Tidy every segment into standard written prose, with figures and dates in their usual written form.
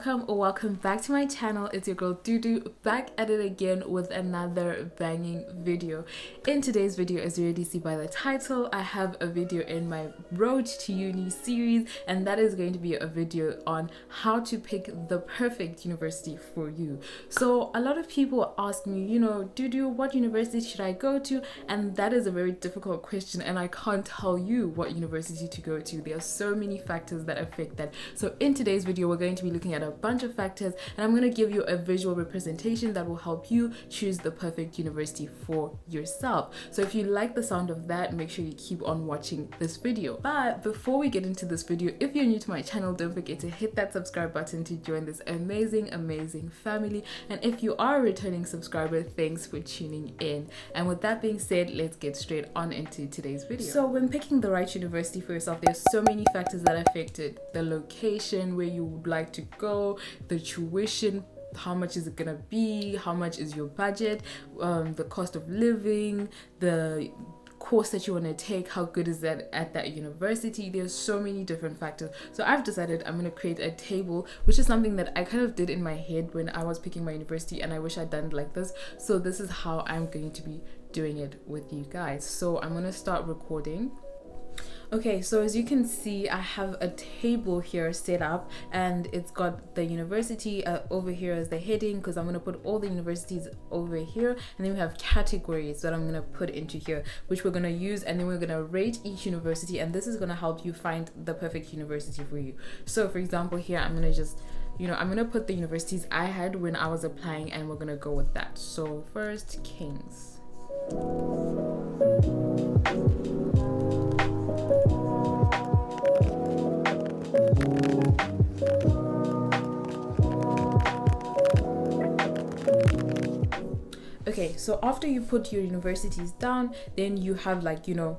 or welcome back to my channel. It's your girl Dudu back at it again with another banging video. In today's video, as you already see by the title, I have a video in my Road to Uni series, and that is going to be a video on how to pick the perfect university for you. So a lot of people ask me, Dudu, what university should I go to? And that is a very difficult question, and I can't tell you what university to go to. There are so many factors that affect that. So in today's video, we're going to be looking at a bunch of factors, and I'm going to give you a visual representation that will help you choose the perfect university for yourself. So if you like the sound of that, make sure you keep on watching this video. But before we get into this video, if you're new to my channel, don't forget to hit that subscribe button to join this amazing family. And if you are a returning subscriber, thanks for tuning in. And with that being said, let's get straight on into today's video. So when picking the right university for yourself, there's so many factors that affect it. The location, where you would like to go, the tuition, how much is it gonna be, how much is your budget, the cost of living, the course that you want to take, how good is that at that university. There's so many different factors. So I've decided I'm going to create a table, which is something that I kind of did in my head when I was picking my university, and I wish I'd done it like this. So this is how I'm going to be doing it with you guys. So I'm going to start recording. Okay, so as you can see, I have a table here set up, and it's got the university over here as the heading, because I'm going to put all the universities over here, and then we have categories that I'm going to put into here, which we're going to use, and then we're going to rate each university, and this is going to help you find the perfect university for you. So for example, here I'm going to just I'm going to put the universities I had when I was applying, and we're going to go with that. So first, King's. Okay, so after you put your universities down, then you have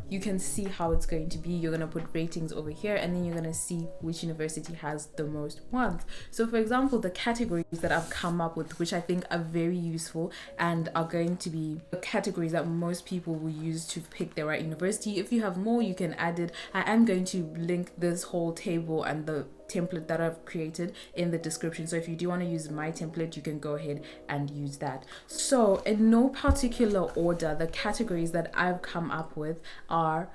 you can see how it's going to be. You're going to put ratings over here, and then you're going to see which university has the most ones. So for example, the categories that I've come up with, which I think are very useful and are going to be the categories that most people will use to pick their right university. If you have more, you can add it. I am going to link this whole table and the template that I've created in the description, so if you do want to use my template, you can go ahead and use that. So in no particular order, the categories that I've come up with are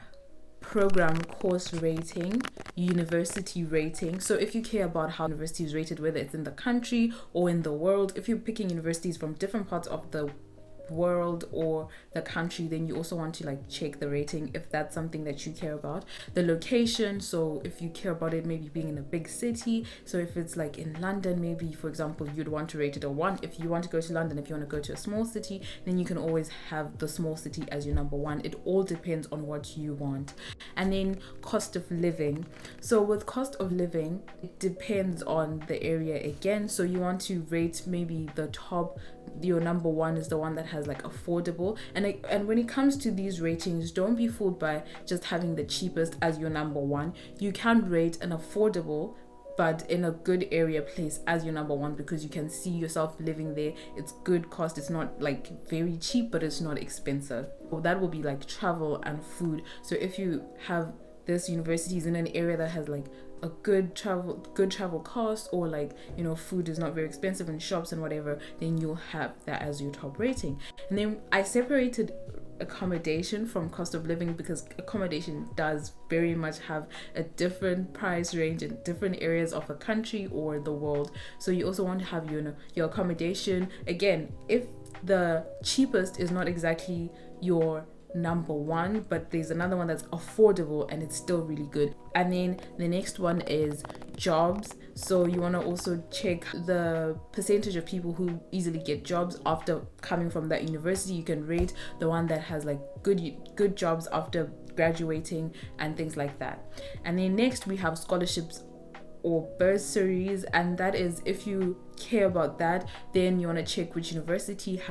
program course rating, university rating. So if you care about how university is rated, whether it's in the country or in the world, if you're picking universities from different parts of the world or the country, then you also want to check the rating if that's something that you care about. The location, so if you care about it maybe being in a big city, so if it's in London, maybe for example you'd want to rate it a 1. If you want to go to London, if you want to go to a small city, then you can always have the small city as your number 1. It all depends on what you want. And then cost of living. So with cost of living, it depends on the area again. So you want to rate maybe the top, your number 1 is the one that has affordable, and when it comes to these ratings, don't be fooled by just having the cheapest as your number 1. You can rate an affordable but in a good area place as your number 1, because you can see yourself living there. It's good cost. It's not very cheap, but it's not expensive. Well, that will be travel and food. So if you have this university is in an area that has a good travel cost, or food is not very expensive in shops and whatever, then you'll have that as your top rating. And then I separated accommodation from cost of living, because accommodation does very much have a different price range in different areas of a country or the world. So you also want to have your accommodation. Again, if the cheapest is not exactly your number 1, but there's another one that's affordable and it's still really good. And then the next one is jobs. So you want to also check the percentage of people who easily get jobs after coming from that university. You can rate the one that has good jobs after graduating and things like that. And then next we have scholarships or bursaries, and that is, if you care about that, then you want to check which university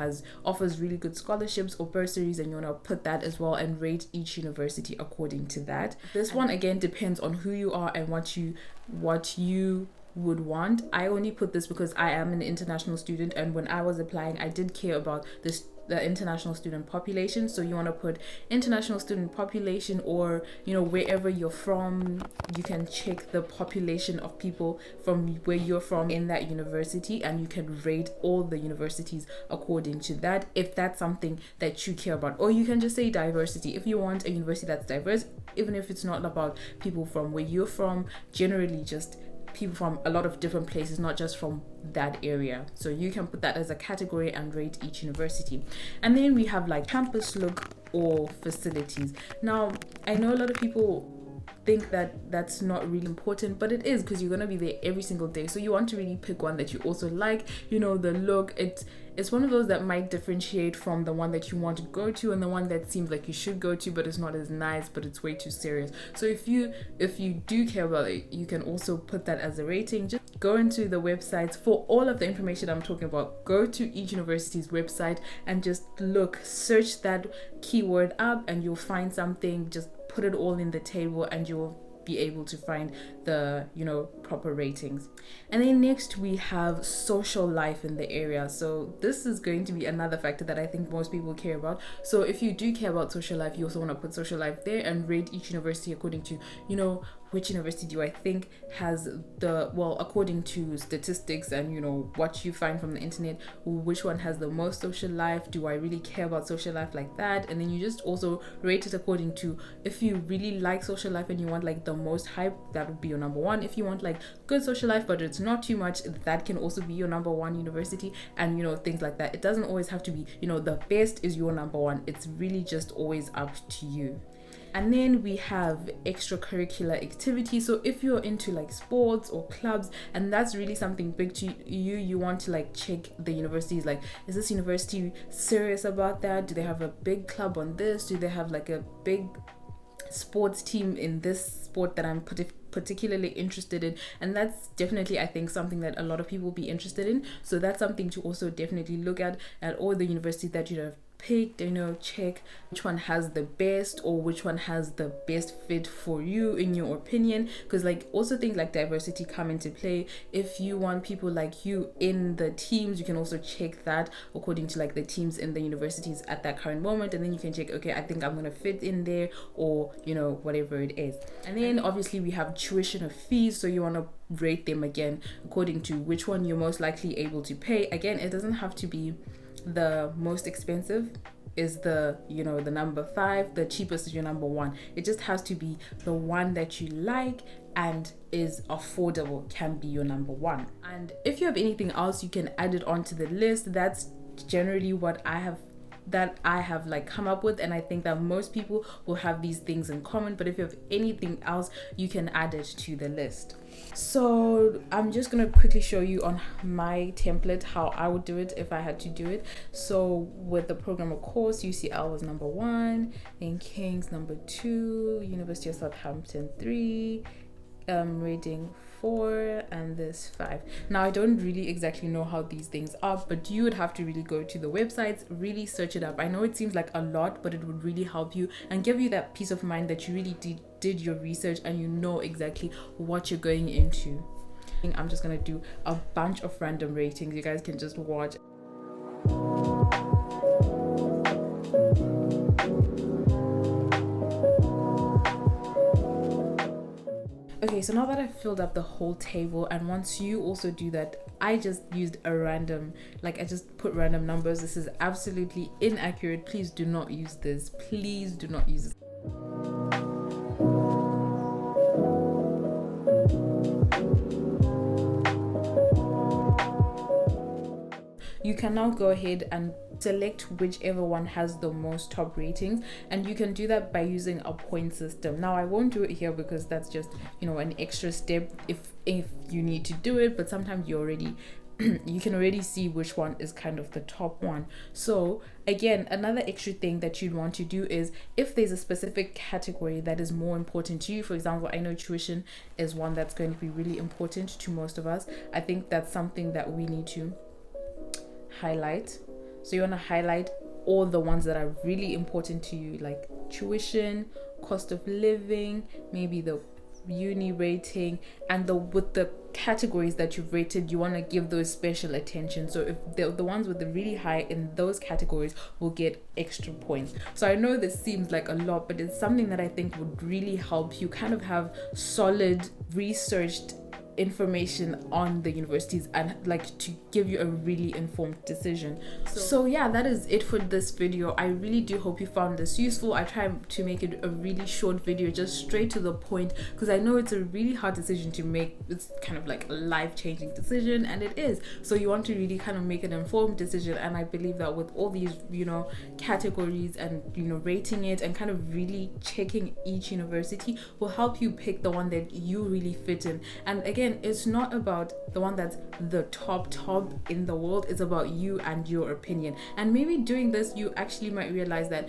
offers really good scholarships or bursaries, and you want to put that as well and rate each university according to that. This one again depends on who you are and what you would want. I only put this because I am an international student, and when I was applying, I did care about this the international student population. So you want to put international student population, or wherever you're from, you can check the population of people from where you're from in that university, and you can rate all the universities according to that, if that's something that you care about. Or you can just say diversity if you want a university that's diverse, even if it's not about people from where you're from, generally just people from a lot of different places, not just from that area. So you can put that as a category and rate each university. And then we have like campus look or facilities. Now I know a lot of people think that that's not really important, but it is, because you're going to be there every single day. So you want to really pick one that you also like. The look, it's one of those that might differentiate from the one that you want to go to, and the one that seems like you should go to but it's not as nice, but it's way too serious. So if you do care about it, you can also put that as a rating. Just go into the websites for all of the information I'm talking about. Go to each university's website and just search that keyword up, and you'll find something. Just put it all in the table and you'll be able to find the proper ratings. And then next we have social life in the area. So this is going to be another factor that I think most people care about. So if you do care about social life, you also want to put social life there and rate each university according to which university do I think has according to statistics and what you find from the internet, which one has the most social life. Do I really care about social life like that? And then you just also rate it according to, if you really like social life and you want like the most hype, that would be your number one. If you want like good social life but it's not too much, that can also be your number one university, and things like that. It doesn't always have to be the best is your number one. It's really just always up to you. And then we have extracurricular activities. So if you're into like sports or clubs, and that's really something big to you, you want to like check the universities, like, is this university serious about that? Do they have a big club on this? Do they have like a big sports team in this sport that I'm particularly interested in? And that's definitely, I think, something that a lot of people will be interested in. So that's something to also definitely look at all the universities that you have picked. Check which one has the best, or which one has the best fit for you in your opinion, because like also things like diversity come into play. If you want people like you in the teams, you can also check that according to like the teams in the universities at that current moment, and then you can check, okay, I think I'm gonna fit in there, or whatever it is. And then obviously we have tuition or fees, so you want to rate them again according to which one you're most likely able to pay. Again, it doesn't have to be the most expensive is the the number 5, the cheapest is your number 1. It just has to be the one that you like and is affordable, can be your number 1. And if you have anything else, you can add it onto the list. That's generally what I have like come up with, and I think that most people will have these things in common. But if you have anything else, you can add it to the list. So I'm just gonna quickly show you on my template how I would do it if I had to do it. So with the program of course, UCL was number 1, then King's number 2, University of Southampton 3, rating 4, and this 5. Now I don't really exactly know how these things are, but you would have to really go to the websites, really search it up. I know it seems like a lot, but it would really help you and give you that peace of mind that you really did your research and you know exactly what you're going into. I'm just gonna do a bunch of random ratings. You guys can just watch. Okay, so now that I've filled up the whole table, and once you also do that, I just used a random, I just put random numbers. This is absolutely inaccurate. Please do not use this. Please do not use this. You can now go ahead and select whichever one has the most top ratings, and you can do that by using a point system. Now I won't do it here because that's just an extra step if you need to do it, but sometimes you can already see which one is kind of the top one. So again, another extra thing that you'd want to do is, if there's a specific category that is more important to you, for example, I know tuition is one that's going to be really important to most of us. I think that's something that we need to highlight. So you want to highlight all the ones that are really important to you, like tuition, cost of living, maybe the uni rating, and with the categories that you've rated, you want to give those special attention. So if the ones with the really high in those categories will get extra points. So I know this seems like a lot, but it's something that I think would really help you kind of have solid researched information on the universities and like to give you a really informed decision. So yeah, that is it for this video. I really do hope you found this useful. I try to make it a really short video, just straight to the point, because I know it's a really hard decision to make. It's kind of like a life-changing decision, and it is. So you want to really kind of make an informed decision, and I believe that with all these, you know, categories and, you know, rating it and kind of really checking each university will help you pick the one that you really fit in. And again, it's not about the one that's the top in the world. It's about you and your opinion. And maybe doing this, you actually might realize that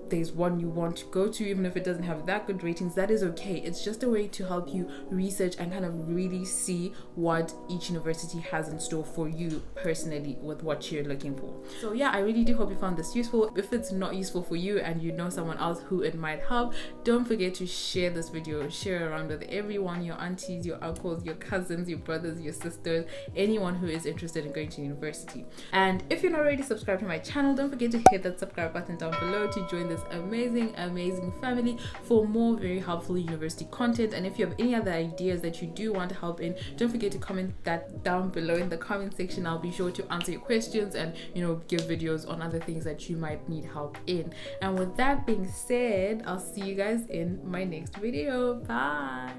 there's one you want to go to, even if it doesn't have that good ratings. That is okay. It's just a way to help you research and kind of really see what each university has in store for you personally with what you're looking for. So yeah, I really do hope you found this useful. If it's not useful for you and you know someone else who it might help, don't forget to share this video, share around with everyone, your aunties, your uncles, your cousins, your brothers, your sisters, anyone who is interested in going to university. And if you're not already subscribed to my channel, don't forget to hit that subscribe button down below to join this amazing family for more very helpful university content. And if you have any other ideas that you do want help in, don't forget to comment that down below in the comment section. I'll be sure to answer your questions and, you know, give videos on other things that you might need help in. And with that being said, I'll see you guys in my next video. Bye.